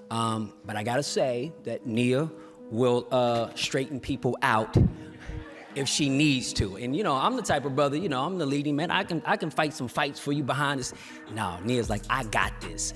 But I gotta say that Nia will straighten people out if she needs to. And I'm the type of brother, I'm the leading man. I can fight some fights for you behind this. No, Nia's like, I got this.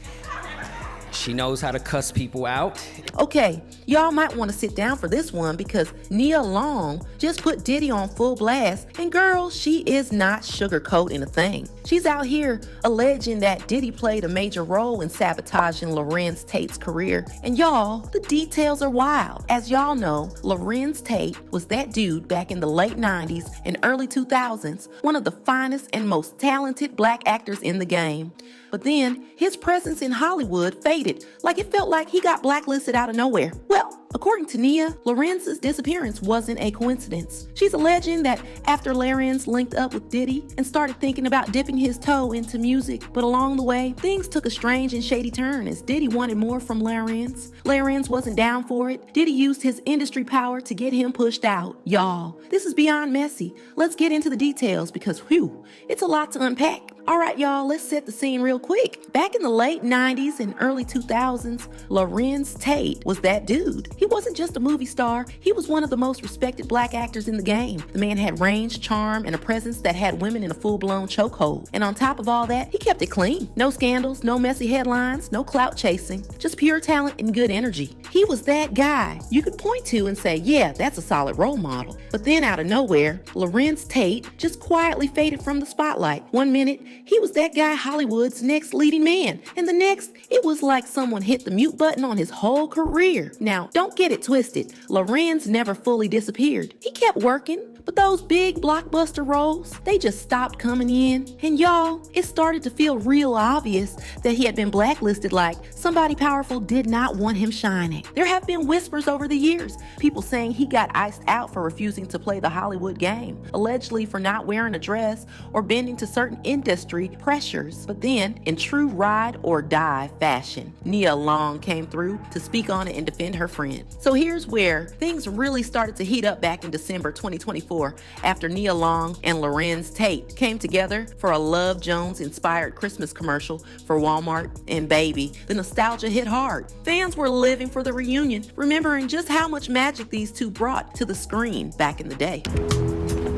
She knows how to cuss people out. Okay, y'all might want to sit down for this one because Nia Long just put Diddy on full blast, and girl, she is not sugarcoating a thing. She's out here alleging that Diddy played a major role in sabotaging Larenz Tate's career, and y'all, the details are wild. As y'all know, Larenz Tate was that dude back in the late 90s and early 2000s, one of the finest and most talented black actors in the game. But then, his presence in Hollywood faded, like it felt like he got blacklisted out of nowhere. Well, according to Nia, Larenz's disappearance wasn't a coincidence. She's alleging that after Larenz linked up with Diddy and started thinking about dipping his toe into music, but along the way, things took a strange and shady turn as Diddy wanted more from Larenz. Larenz wasn't down for it. Diddy used his industry power to get him pushed out. Y'all, this is beyond messy. Let's get into the details because, whew, it's a lot to unpack. All right, y'all, let's set the scene real quick. Back in the late 90s and early 2000s, Larenz Tate was that dude. He wasn't just a movie star, he was one of the most respected black actors in the game. The man had range, charm, and a presence that had women in a full-blown chokehold. And on top of all that, he kept it clean. No scandals, no messy headlines, no clout chasing, just pure talent and good energy. He was that guy you could point to and say, yeah, that's a solid role model. But then out of nowhere, Larenz Tate just quietly faded from the spotlight. One minute, he was that guy Hollywood's next leading man. And the next, it was like someone hit the mute button on his whole career. Now, don't get it twisted. Larenz never fully disappeared. He kept working, but those big blockbuster roles, they just stopped coming in. And y'all, it started to feel real obvious that he had been blacklisted, like somebody powerful did not want him shining. There have been whispers over the years, people saying he got iced out for refusing to play the Hollywood game, allegedly for not wearing a dress or bending to certain industry pressures. But then, in true ride or die fashion, Nia Long came through to speak on it and defend her friend. So here's where things really started to heat up back in December 2024 after Nia Long and Larenz Tate came together for a Love Jones-inspired Christmas commercial for Walmart and Baby. The nostalgia hit hard. Fans were living for the reunion, remembering just how much magic these two brought to the screen back in the day.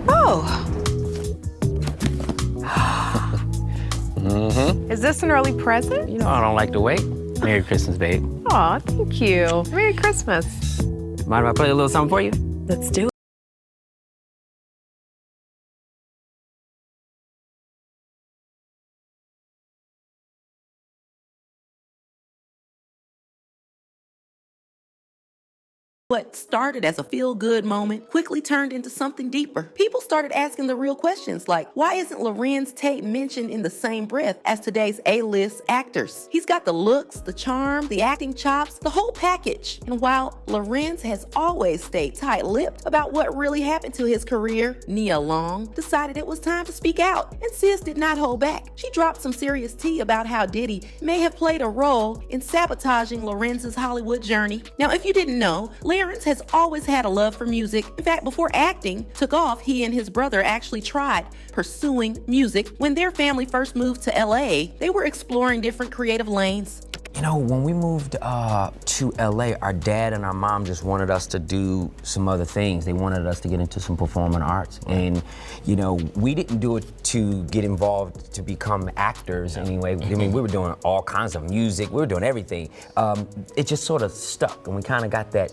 Oh. Is this an early present? You know I don't like to wait. Merry Christmas, babe. Aw, thank you. Merry Christmas. Mind if I play a little something for you? Let's do it. What started as a feel-good moment quickly turned into something deeper. People started asking the real questions like, why isn't Larenz Tate mentioned in the same breath as today's A-list actors? He's got the looks, the charm, the acting chops, the whole package. And while Larenz has always stayed tight-lipped about what really happened to his career, Nia Long decided it was time to speak out. And sis did not hold back. She dropped some serious tea about how Diddy may have played a role in sabotaging Larenz's Hollywood journey. Now, if you didn't know, Larenz has always had a love for music. In fact, before acting took off, he and his brother actually tried pursuing music. When their family first moved to LA, they were exploring different creative lanes. You know, when we moved to LA, our dad and our mom just wanted us to do some other things. They wanted us to get into some performing arts. And, you know, we didn't do it to get involved to become actors anyway. I mean, we were doing all kinds of music. We were doing everything. It just sort of stuck, and we kind of got that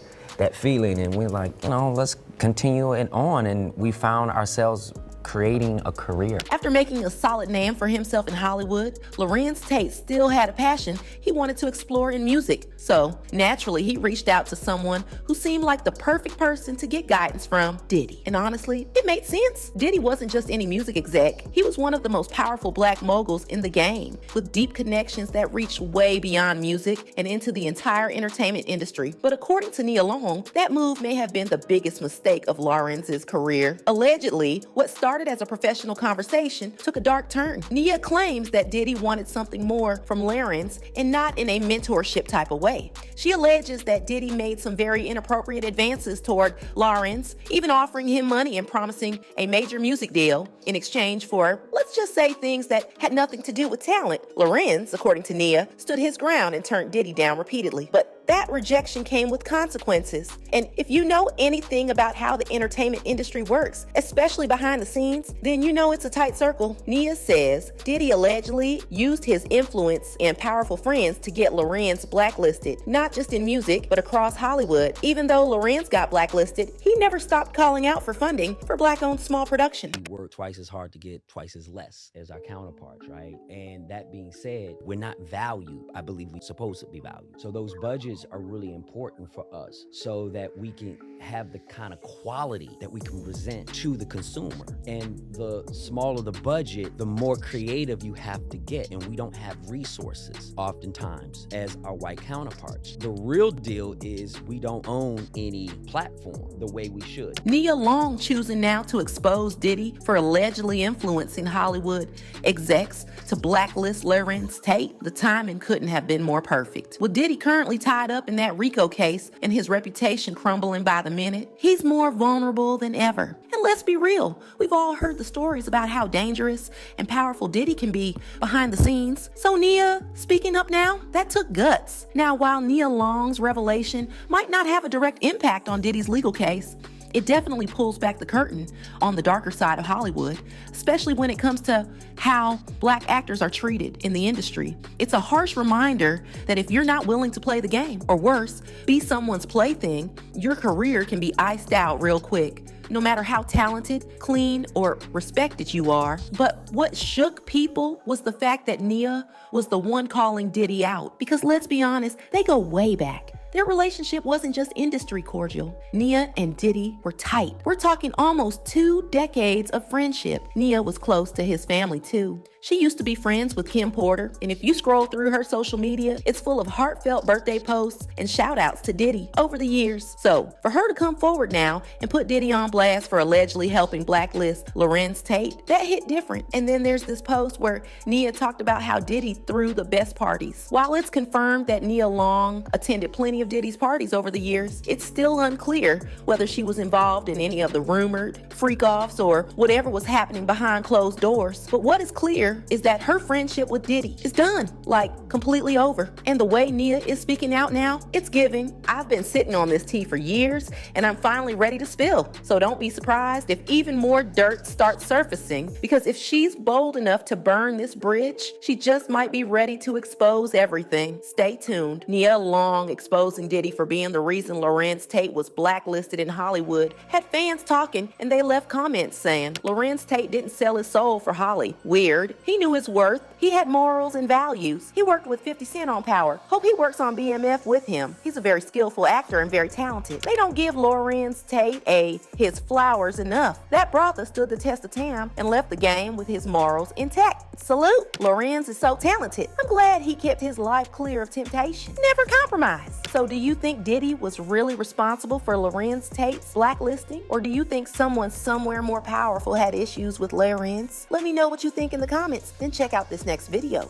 feeling, and we're like, you know, let's continue it on, and we found ourselves creating a career. After making a solid name for himself in Hollywood, Larenz Tate still had a passion he wanted to explore in music. So naturally, he reached out to someone who seemed like the perfect person to get guidance from, Diddy. And honestly, it made sense. Diddy wasn't just any music exec. He was one of the most powerful black moguls in the game, with deep connections that reached way beyond music and into the entire entertainment industry. But according to Nia Long, that move may have been the biggest mistake of Larenz's career. Allegedly, what started as a professional conversation took a dark turn. Nia claims that Diddy wanted something more from Larenz and not in a mentorship type of way. She alleges that Diddy made some very inappropriate advances toward Larenz, even offering him money and promising a major music deal in exchange for, let's just say, things that had nothing to do with talent. Larenz, according to Nia, stood his ground and turned Diddy down repeatedly. But that rejection came with consequences. And if you know anything about how the entertainment industry works, especially behind the scenes, then you know it's a tight circle. Nia says Diddy allegedly used his influence and powerful friends to get Larenz blacklisted, not just in music, but across Hollywood. Even though Larenz got blacklisted, he never stopped calling out for funding for Black-owned small production. We work twice as hard to get twice as less as our counterparts, right? And that being said, we're not valued. I believe we're supposed to be valued. So those budgets are really important for us so that we can have the kind of quality that we can present to the consumer. And the smaller the budget, the more creative you have to get. And we don't have resources oftentimes as our white counterparts. The real deal is we don't own any platform the way we should. Nia Long choosing now to expose Diddy for allegedly influencing Hollywood execs to blacklist Larenz Tate. The timing couldn't have been more perfect. With Diddy currently tied up in that RICO case and his reputation crumbling by the minute, he's more vulnerable than ever. And let's be real, we've all heard the stories about how dangerous and powerful Diddy can be behind the scenes. So Nia speaking up now, that took guts. Now, while Nia Long's revelation might not have a direct impact on Diddy's legal case, it definitely pulls back the curtain on the darker side of Hollywood, especially when it comes to how Black actors are treated in the industry. It's a harsh reminder that if you're not willing to play the game, or worse, be someone's plaything, your career can be iced out real quick, no matter how talented, clean, or respected you are. But what shook people was the fact that Nia was the one calling Diddy out. Because let's be honest, they go way back. Their relationship wasn't just industry cordial. Nia and Diddy were tight. We're talking almost 2 decades of friendship. Nia was close to his family too. She used to be friends with Kim Porter, and if you scroll through her social media, it's full of heartfelt birthday posts and shout outs to Diddy over the years. So for her to come forward now and put Diddy on blast for allegedly helping blacklist Larenz Tate, that hit different. And then there's this post where Nia talked about how Diddy threw the best parties. While it's confirmed that Nia Long attended plenty of Diddy's parties over the years, it's still unclear whether she was involved in any of the rumored freak-offs or whatever was happening behind closed doors. But what is clear is that her friendship with Diddy is done, like completely over. And the way Nia is speaking out now, it's giving, I've been sitting on this tea for years and I'm finally ready to spill. So don't be surprised if even more dirt starts surfacing, because if she's bold enough to burn this bridge, she just might be ready to expose everything. Stay tuned. Nia Long exposing Diddy for being the reason Larenz Tate was blacklisted in Hollywood had fans talking, and they left comments saying Larenz Tate didn't sell his soul for Holly. Weird. He knew his worth. He had morals and values. He worked with 50 Cent on Power. Hope he works on BMF with him. He's a very skillful actor and very talented. They don't give Larenz Tate his flowers enough. That brother stood the test of time and left the game with his morals intact. Salute. Larenz is so talented. I'm glad he kept his life clear of temptation. Never compromise. So do you think Diddy was really responsible for Larenz Tate's blacklisting? Or do you think someone somewhere more powerful had issues with Larenz? Let me know what you think in the comments, then check out this next video.